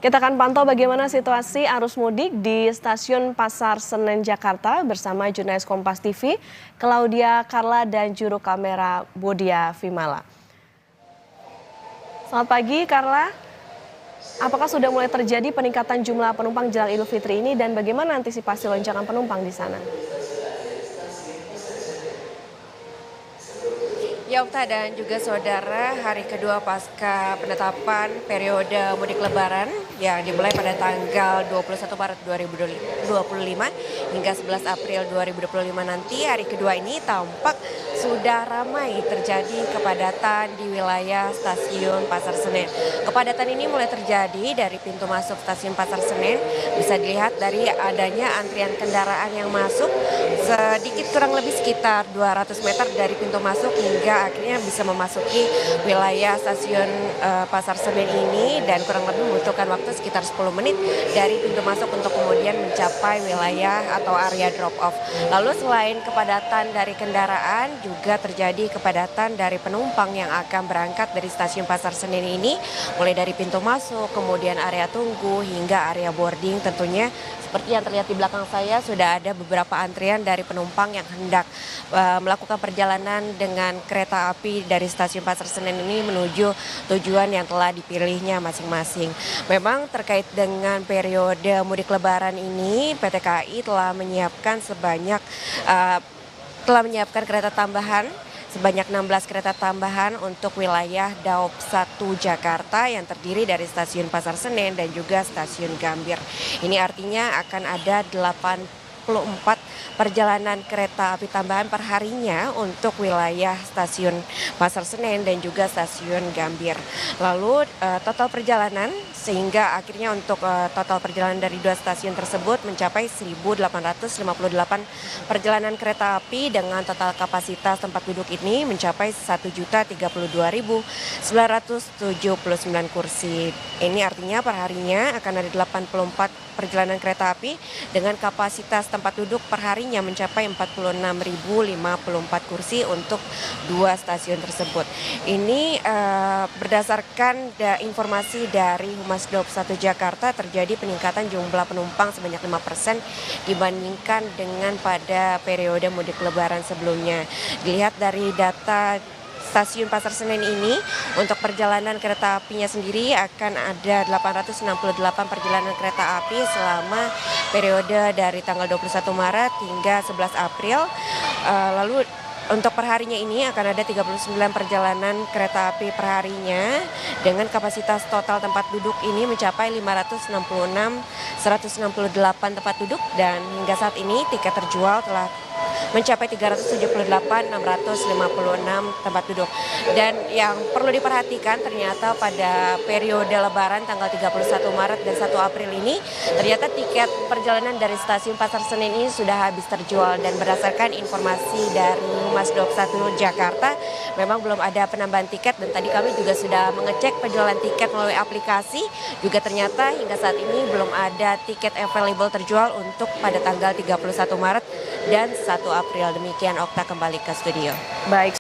Kita akan pantau bagaimana situasi arus mudik di Stasiun Pasar Senen Jakarta bersama jurnalis Kompas TV, Claudia Carla dan juru kamera Bodia Vimala. Selamat pagi Carla, apakah sudah mulai terjadi peningkatan jumlah penumpang jelang Idul Fitri ini dan bagaimana antisipasi lonjakan penumpang di sana? Ya, Okta dan juga saudara, hari kedua pasca penetapan periode mudik lebaran yang dimulai pada tanggal 21 Maret 2025 hingga 11 April 2025 nanti, hari kedua ini tampak sudah ramai terjadi kepadatan di wilayah Stasiun Pasar Senen. Kepadatan ini mulai terjadi dari pintu masuk Stasiun Pasar Senen, bisa dilihat dari adanya antrian kendaraan yang masuk sedikit kurang lebih sekitar 200 meter dari pintu masuk hingga akhirnya bisa memasuki wilayah Stasiun Pasar Senen ini, dan kurang lebih membutuhkan waktu sekitar 10 menit dari pintu masuk untuk kemudian mencapai wilayah atau area drop off. Lalu selain kepadatan dari kendaraan, juga terjadi kepadatan dari penumpang yang akan berangkat dari Stasiun Pasar Senen ini, mulai dari pintu masuk, kemudian area tunggu hingga area boarding. Tentunya seperti yang terlihat di belakang saya, sudah ada beberapa antrian dari penumpang yang hendak melakukan perjalanan dengan kereta api dari Stasiun Pasar Senen ini menuju tujuan yang telah dipilihnya masing-masing. Memang terkait dengan periode mudik lebaran ini, PT KAI telah menyiapkan kereta tambahan sebanyak 16 kereta tambahan untuk wilayah Daop 1 Jakarta yang terdiri dari Stasiun Pasar Senen dan juga Stasiun Gambir. Ini artinya akan ada 84 perjalanan kereta api tambahan perharinya untuk wilayah Stasiun Pasar Senen dan juga Stasiun Gambir. Lalu total perjalanan sehingga akhirnya untuk total perjalanan dari dua stasiun tersebut mencapai 1.858 perjalanan kereta api dengan total kapasitas tempat duduk ini mencapai 1.032.979 kursi. Ini artinya perharinya akan ada 84 perjalanan kereta api dengan kapasitas tempat duduk perharinya mencapai 46.054 kursi untuk dua stasiun tersebut. Ini berdasarkan informasi dari Humas Daop 1 Jakarta, terjadi peningkatan jumlah penumpang sebanyak 5% dibandingkan dengan pada periode mudik lebaran sebelumnya. Dilihat dari data Stasiun Pasar Senen ini, untuk perjalanan kereta apinya sendiri akan ada 868 perjalanan kereta api selama periode dari tanggal 21 Maret hingga 11 April. Lalu untuk perharinya ini akan ada 39 perjalanan kereta api perharinya dengan kapasitas total tempat duduk ini mencapai 168 tempat duduk, dan hingga saat ini tiket terjual telah mencapai 378.656 tempat duduk. Dan yang perlu diperhatikan, ternyata pada periode lebaran tanggal 31 Maret dan 1 April ini ternyata tiket perjalanan dari Stasiun Pasar Senen ini sudah habis terjual, dan berdasarkan informasi dari Humas Daop 1 Jakarta memang belum ada penambahan tiket, dan tadi kami juga sudah mengecek penjualan tiket melalui aplikasi, juga ternyata hingga saat ini belum ada tiket available terjual untuk pada tanggal 31 Maret dan 1 April. Demikian, Okta, kembali ke studio. Baik.